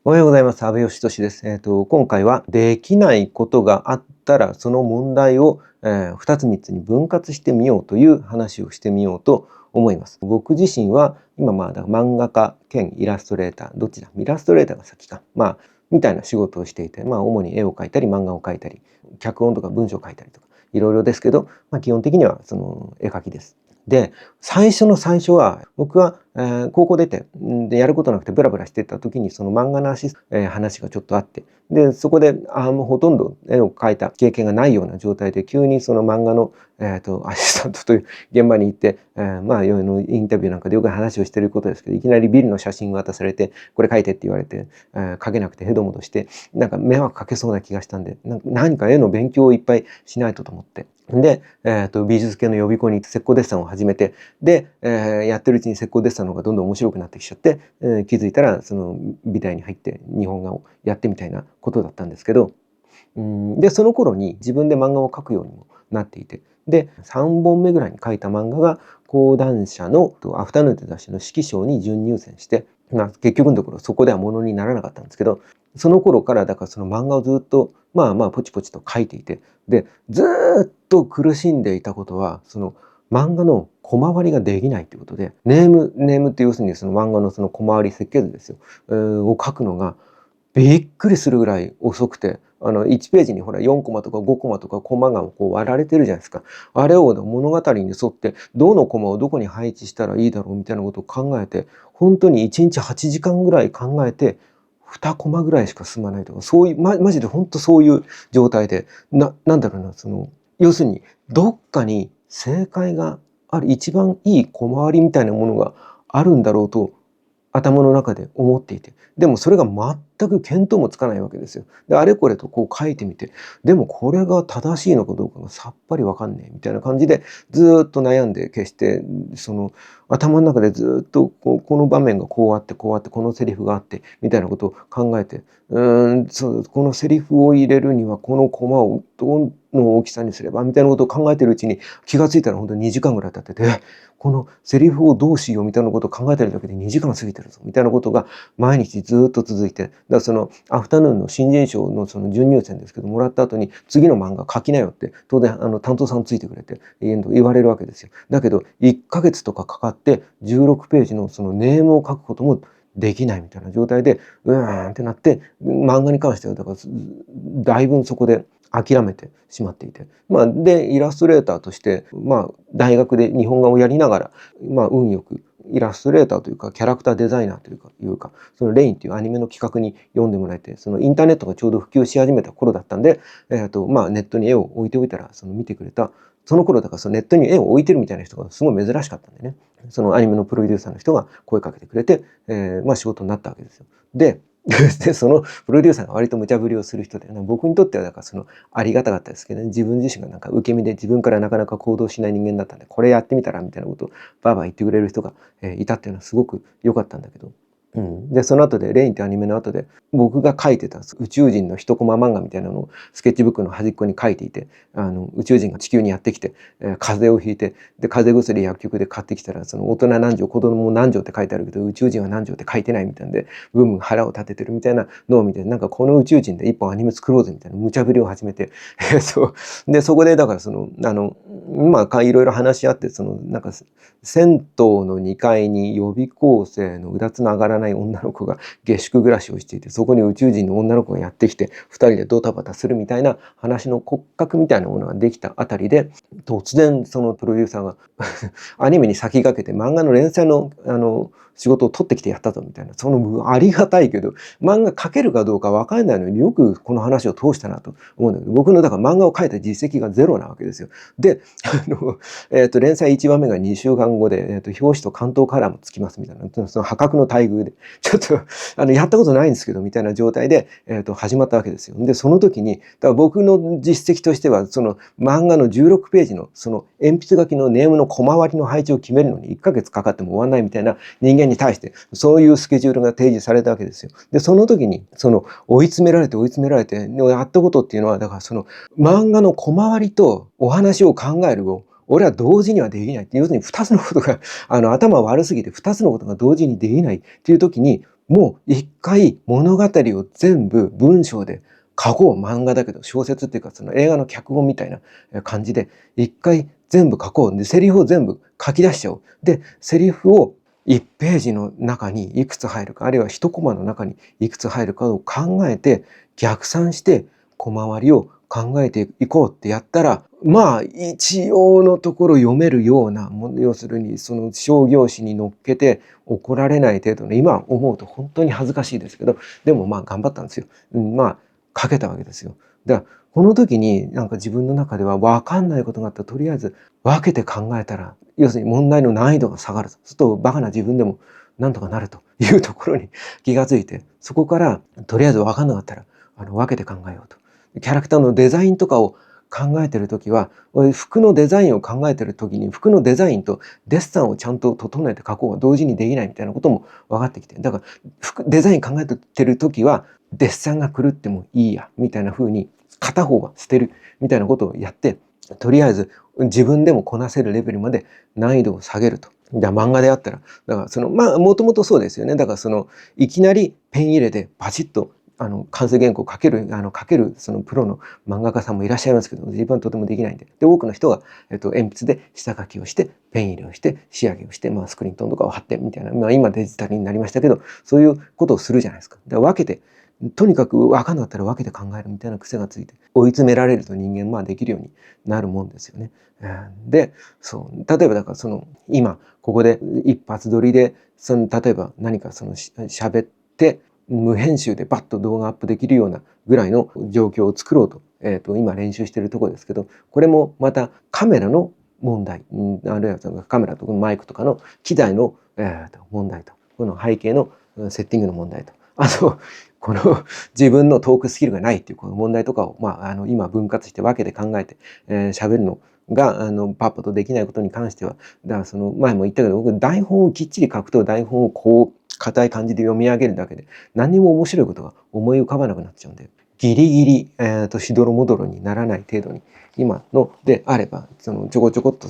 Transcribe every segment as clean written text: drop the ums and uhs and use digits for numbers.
おはようございます。阿部義俊です。今回はできないことがあったら、その問題を、2つ3つに分割してみようという話をしてみようと思います。僕自身は今だから漫画家兼イラストレーター、どっちだ？イラストレーターが先か。みたいな仕事をしていて、主に絵を描いたり漫画を描いたり、脚本とか文章を書いたりとか、いろいろですけど、基本的にはその絵描きです。で、最初の最初は、僕は、高校出て、で、やることなくてブラブラしてた時に、その漫画の話がちょっとあって、で、そこで、もうほとんど絵を描いた経験がないような状態で、急にその漫画の、アシスタントという現場に行って、インタビューなんかでよく話をしてることですけど、いきなりビルの写真を渡されて、これ描いてって言われて、描けなくてヘドモドして、なんか迷惑かけそうな気がしたんで、何か絵の勉強をいっぱいしないとと思って。で、美術系の予備校に行って石膏デッサンを始めて、で、やってるうちに石膏デッサンの方がどんどん面白くなってきちゃって、気づいたらその美大に入って日本画をやってみたいなことだったんですけど、で、その頃に自分で漫画を描くようにもなっていて、で、3本目ぐらいに描いた漫画が講談社のアフタヌーンって雑誌の指揮賞に準入選して、結局のところそこではものにならなかったんですけど、その頃からだからその漫画をずっとポチポチと描いていて、で、ずっと苦しんでいたことは、その漫画の小回りができないということで、ネームって要するにその漫画のその小回り設計図ですよ、を書くのがびっくりするぐらい遅くて、1ページにほら4コマとか5コマとかコマがこう割られてるじゃないですか。あれを物語に沿ってどのコマをどこに配置したらいいだろうみたいなことを考えて、本当に1日8時間ぐらい考えて、2コマぐらいしか進まないとか、そういう、マジで本当そういう状態で、なんだろうな、その、要するにどっかに正解がある、一番いい小回りみたいなものがあるんだろうと頭の中で思っていて、でもそれが全く見当もつかないわけですよ。で、あれこれとこう書いてみて、でもこれが正しいのかどうかがさっぱりわかんねえみたいな感じで、ずっと悩んで決して、その頭の中でずっとこの場面がこうあってこうあってこのセリフがあってみたいなことを考えて、このセリフを入れるにはこのコマをどの大きさにすればみたいなことを考えてるうちに気がついたら本当に2時間ぐらい経ってて、このセリフをどうしようみたいなことを考えてるだけで2時間過ぎてるぞみたいなことが毎日ずっと続いて、だからそのアフタヌーンの新人賞のその準入選ですけど、もらった後に次の漫画書きなよって当然担当さんついてくれて言われるわけですよ。だけど1ヶ月とかかかって16ページのそのネームを書くこともできないみたいな状態でってなって、漫画に関してはだからだいぶそこで諦めてしまっていて、でイラストレーターとして、大学で日本画をやりながら、運よくイラストレーターというかキャラクターデザイナーというかそのレインというアニメの企画に読んでもらえて、そのインターネットがちょうど普及し始めた頃だったんで、ネットに絵を置いておいたらその見てくれた、その頃だからそのネットに絵を置いてるみたいな人がすごい珍しかったんでね、そのアニメのプロデューサーの人が声かけてくれて、仕事になったわけですよ。でそのプロデューサーが割と無茶ぶりをする人で、僕にとってはだからそのありがたかったですけどね、自分自身がなんか受け身で自分からなかなか行動しない人間だったんで、これやってみたらみたいなことをバーバー言ってくれる人がいたっていうのはすごく良かったんだけど、でその後でレインってアニメの後で僕が描いてた宇宙人の一コマ漫画みたいなのをスケッチブックの端っこに書いていて、宇宙人が地球にやってきて、風邪をひいて、で風邪薬薬局で買ってきたら、その大人何錠子供何錠って書いてあるけど宇宙人は何錠って書いてないみたいなんで、ブーム腹を立ててるみたいなのを見て、なんかこの宇宙人で一本アニメ作ろうぜみたいな無茶ぶりを始めてでそこでだからそのいろいろ話し合って、そのなんか銭湯の2階に予備校生のうだつの上がらない女の子が下宿暮らしをしていて、そこに宇宙人の女の子がやってきて2人でドタバタするみたいな話の骨格みたいなものができたあたりで、突然そのプロデューサーがアニメに先駆けて漫画の連載の仕事を取ってきてやったぞみたいな、そのありがたいけど漫画描けるかどうか分かんないのによくこの話を通したなと思うんだけど、僕のだから漫画を描いた実績がゼロなわけですよ。で連載1話目が2週間後で、表紙と関東カラーもつきますみたいな、その破格の待遇で、ちょっとやったことないんですけどみたいな状態で、始まったわけですよ。でその時にだから僕の実績としては、その漫画の16ページのその鉛筆書きのネームの小回りの配置を決めるのに1ヶ月かかっても終わんないみたいな人間に対してそういうスケジュールが提示されたわけですよ。でその時にその追い詰められてやったことっていうのは、だからその漫画の小回りとお話を考えるを俺は同時にはできないって、要するに2つのことが頭悪すぎて2つのことが同時にできないっていう時に、もう一回物語を全部文章で書こう。漫画だけど小説っていうかその映画の脚本みたいな感じで一回全部書こう。で、セリフを全部書き出しちゃおう。で、セリフを1ページの中にいくつ入るか、あるいは1コマの中にいくつ入るかを考えて逆算して小回りを考えていこうってやったら、まあ一応のところ読めるような、要するにその商業誌に乗っけて怒られない程度の、今思うと本当に恥ずかしいですけど、でもまあ頑張ったんですよ。まあ書けたわけですよ。だからこの時になんか自分の中では分かんないことがあったらとりあえず分けて考えたら、要するに問題の難易度が下がると。そうするとバカな自分でもなんとかなるというところに気がついて、そこからとりあえず分かんなかったら分けて考えようと。キャラクターのデザインとかを考えてる時は、服のデザインを考えてる時に服のデザインとデッサンをちゃんと整えて描こうが同時にできないみたいなことも分かってきて、だからデザイン考えてる時はデッサンが狂ってもいいやみたいな風に片方は捨てるみたいなことをやって、とりあえず自分でもこなせるレベルまで難易度を下げると。じゃあ漫画であったら、だからそのまあもともとそうですよね。だからそのいきなりペン入れでパチッと完成原稿を書けるそのプロの漫画家さんもいらっしゃいますけど、自分はとてもできないんで。で、多くの人が、鉛筆で下書きをして、ペン入れをして、仕上げをして、まあ、スクリーントンとかを貼ってみたいな、まあ、今デジタルになりましたけど、そういうことをするじゃないですか。で、分けて、とにかく分かんなかったら分けて考えるみたいな癖がついて、追い詰められると人間、まあ、できるようになるもんですよね。で、そう、例えばだからその、今、ここで一発撮りで、例えば何か喋って、無編集でバッと動画アップできるようなぐらいの状況を作ろうと、今練習しているところですけど、これもまたカメラの問題、あるいはカメラとかマイクとかの機材の、問題と、この背景のセッティングの問題と、あと、この自分のトークスキルがないっていうこの問題とかを、今分割して分けて考えて喋るのがパッパとできないことに関しては、だからその前も言ったけど、僕台本をきっちり書くと台本をこう硬い感じで読み上げるだけで何にも面白いことが思い浮かばなくなっちゃうんで、ギリギリ、しどろもどろにならない程度に今のであれば、そのちょこちょこっと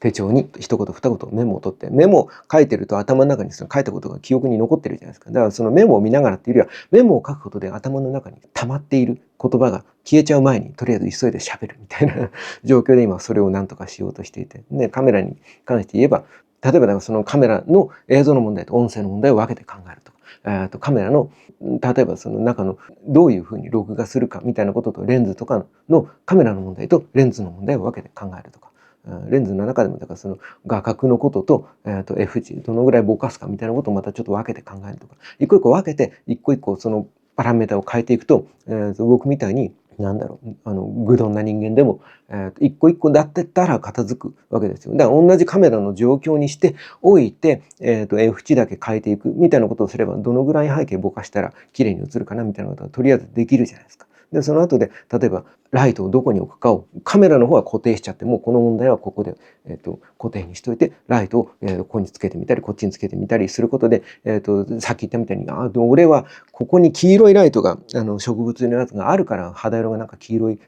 手帳に一言二言メモを取って、メモを書いてると頭の中にその書いたことが記憶に残ってるじゃないですか。だからそのメモを見ながらっていうよりは、メモを書くことで頭の中に溜まっている言葉が消えちゃう前にとりあえず急いで喋るみたいな状況で今それを何とかしようとしていて、でカメラに関して言えば、例えばだからそのカメラの映像の問題と音声の問題を分けて考えるとか、カメラの例えばその中のどういうふうに録画するかみたいなこととレンズとかのカメラの問題とレンズの問題を分けて考えるとか。レンズの中でもだからその画角のことと、F 値どのぐらいぼかすかみたいなことをまたちょっと分けて考えるとか、一個一個分けて一個一個そのパラメータを変えていくと、僕みたいに愚鈍な人間でも、一個一個だってたら片付くわけですよ。だから同じカメラの状況にしておいて、F 値だけ変えていくみたいなことをすれば、どのぐらい背景ぼかしたら綺麗に映るかなみたいなことはとりあえずできるじゃないですか。で、その後で、例えば、ライトをどこに置くかを、カメラの方は固定しちゃって、もうこの問題はここで、固定にしといて、ライトを、ここにつけてみたり、こっちにつけてみたりすることで、さっき言ったみたいに、俺はここに黄色いライトが、植物のやつがあるから、肌色がなんか黄色い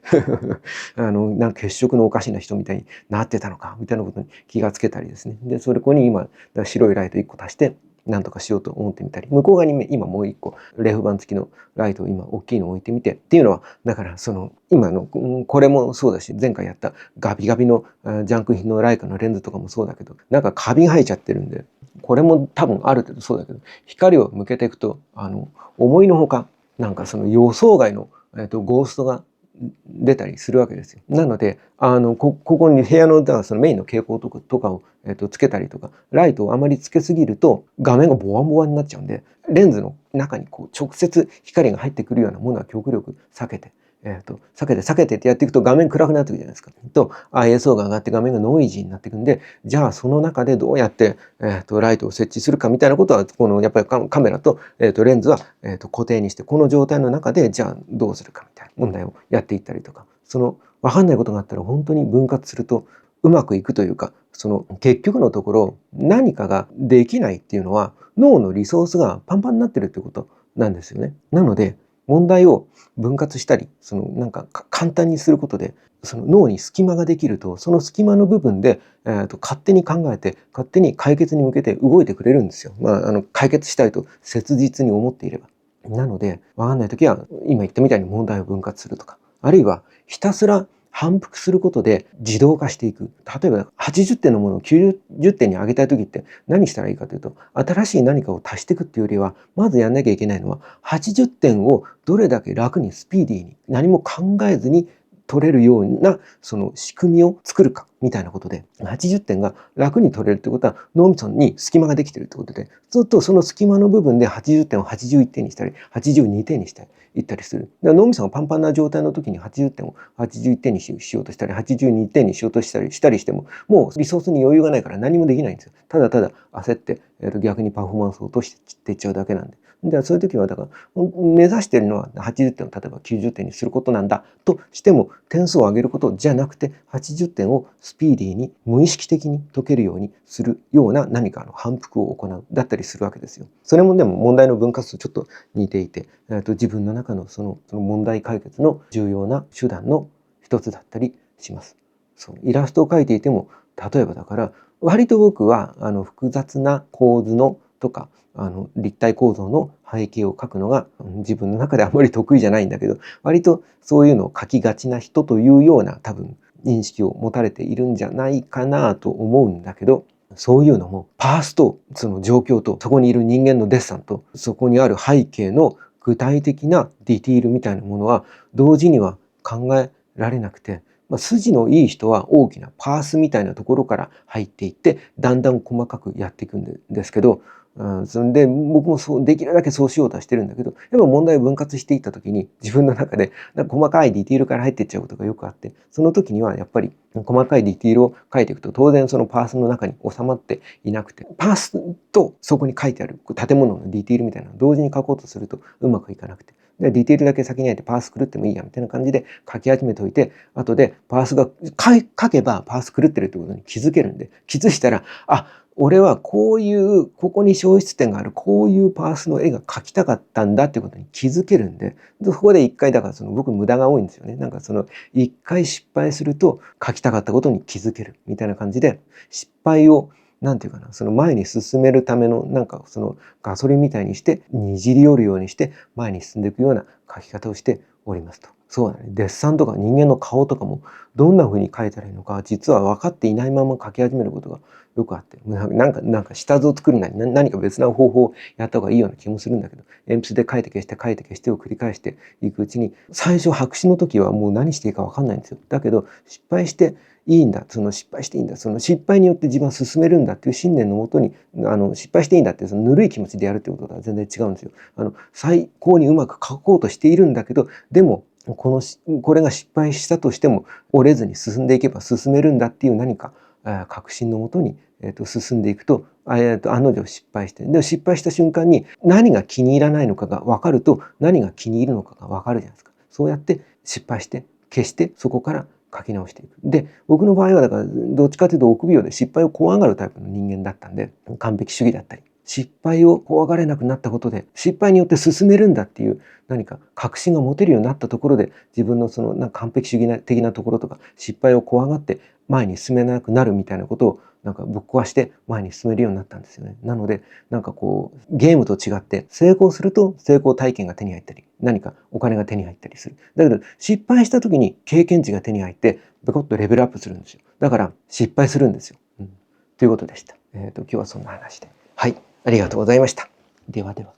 なんか血色のおかしな人みたいになってたのか、みたいなことに気がつけたりですね。で、そこに今、白いライト1個足して、なんとかしようと思ってみたり、向こう側に今もう一個レフ板付きのライトを今大きいのを置いてみてっていうのは、だからその今のこれもそうだし、前回やったガビガビのジャンク品のライカのレンズとかもそうだけど、なんかカビが生えちゃってるんで、これも多分ある程度そうだけど、光を向けていくと思いのほかなんかその予想外のゴーストが出たりするわけですよ。なのでここに部屋のだからそのメインの蛍光とかをつけたりとか、ライトをあまりつけすぎると画面がボワボワになっちゃうんで、レンズの中にこう直接光が入ってくるようなものは極力避けて。避けてってやっていくと画面暗くなってくるじゃないですか。と ISO が上がって画面がノイジーになっていくんで、じゃあその中でどうやって、ライトを設置するかみたいなことは、このやっぱりカメラと、レンズは、固定にして、この状態の中でじゃあどうするかみたいな問題をやっていったりとか、その分かんないことがあったら本当に分割するとうまくいくというか、その結局のところ何かができないっていうのは脳のリソースがパンパンになってるってことなんですよね。なので問題を分割したり、なんか簡単にすることで、その脳に隙間ができると、その隙間の部分で、勝手に考えて、勝手に解決に向けて動いてくれるんですよ。解決したいと切実に思っていれば。なので、わかんないときは、今言ったみたいに問題を分割するとか、あるいはひたすら反復することで自動化していく。例えば80点のものを90点に上げたいときって何したらいいかというと、新しい何かを足していくっていうよりは、まずやんなきゃいけないのは、80点をどれだけ楽にスピーディーに何も考えずに取れるようなその仕組みを作るかみたいなことで、80点が楽に取れるということは脳みそに隙間ができているということで、ずっとその隙間の部分で80点を81点にしたり82点にしたりいったりする。脳みそがパンパンな状態の時に80点を81点にしようとしたり82点にしようとしたりしても、もうリソースに余裕がないから何もできないんですよ。ただただ焦って、逆にパフォーマンスを落としていっちゃうだけなんで。そういう時はだから目指しているのは80点を例えば90点にすることなんだとしても、点数を上げることじゃなくて80点をスピーディーに無意識的に解けるようにするような何かの反復を行うだったりするわけですよ。それもでも問題の分割とちょっと似ていて、自分の中のその問題解決の重要な手段の一つだったりします。イラストを描いていても、例えばだから割と僕は複雑な構図のとか立体構造の背景を描くのが自分の中であまり得意じゃないんだけど、割とそういうのを描きがちな人というような多分認識を持たれているんじゃないかなと思うんだけど、そういうのもパースとその状況とそこにいる人間のデッサンとそこにある背景の具体的なディティールみたいなものは同時には考えられなくて、筋のいい人は大きなパースみたいなところから入っていってだんだん細かくやっていくんですけど、それで僕もできるだけそうしようとはしてるんだけど、やっぱ問題を分割していった時に自分の中でなんか細かいディティールから入っていっちゃうことがよくあって、その時にはやっぱり細かいディティールを書いていくと当然そのパースの中に収まっていなくて、パースとそこに書いてある建物のディティールみたいなのを同時に書こうとするとうまくいかなくて、ディテールだけ先にやってパース狂ってもいいやみたいな感じで書き始めておいて、後でパースが書けばパース狂ってるってことに気づけるんで、気づいたら、俺はこういうここに消失点があるこういうパースの絵が描きたかったんだってことに気づけるんで、そこで一回だから僕無駄が多いんですよね。なんか一回失敗すると描きたかったことに気づけるみたいな感じで、失敗をなんていうかな、その前に進めるためのなんかガソリンみたいにしてにじり寄るようにして前に進んでいくような描き方をしておりますと。そうだね。デッサンとか人間の顔とかもどんな風に描いたらいいのか実は分かっていないまま描き始めることがよくあって、なんか下図を作るなり何か別な方法をやった方がいいような気もするんだけど、鉛筆で描いて消して描いて消してを繰り返していくうちに、最初白紙の時はもう何していいか分かんないんですよ。だけど失敗していいんだ、失敗していいんだ、失敗によって自分は進めるんだっていう信念のもとに失敗していいんだってぬるい気持ちでやるっていうこととは全然違うんですよ。最高にうまく書こうとしているんだけど、でもこれが失敗したとしても折れずに進んでいけば進めるんだっていう何か確信のもとに進んでいくと案の定失敗して、で失敗した瞬間に何が気に入らないのかが分かると何が気に入るのかが分かるじゃないですか。そうやって失敗して消してそこから書き直していく。で、僕の場合はだからどっちかというと臆病で失敗を怖がるタイプの人間だったんで、完璧主義だったり、失敗を怖がれなくなったことで、失敗によって進めるんだっていう何か確信が持てるようになったところで、自分のなんか完璧主義的なところとか、失敗を怖がって前に進めなくなるみたいなことをなんかぶっ壊して前に進めるようになったんですよね。なのでなんかゲームと違って成功すると成功体験が手に入ったり何かお金が手に入ったりする。だけど失敗した時に経験値が手に入ってベコッとレベルアップするんですよ。だから失敗するんですよ。ということでした。今日はそんな話で。はい、ありがとうございました。ではでは。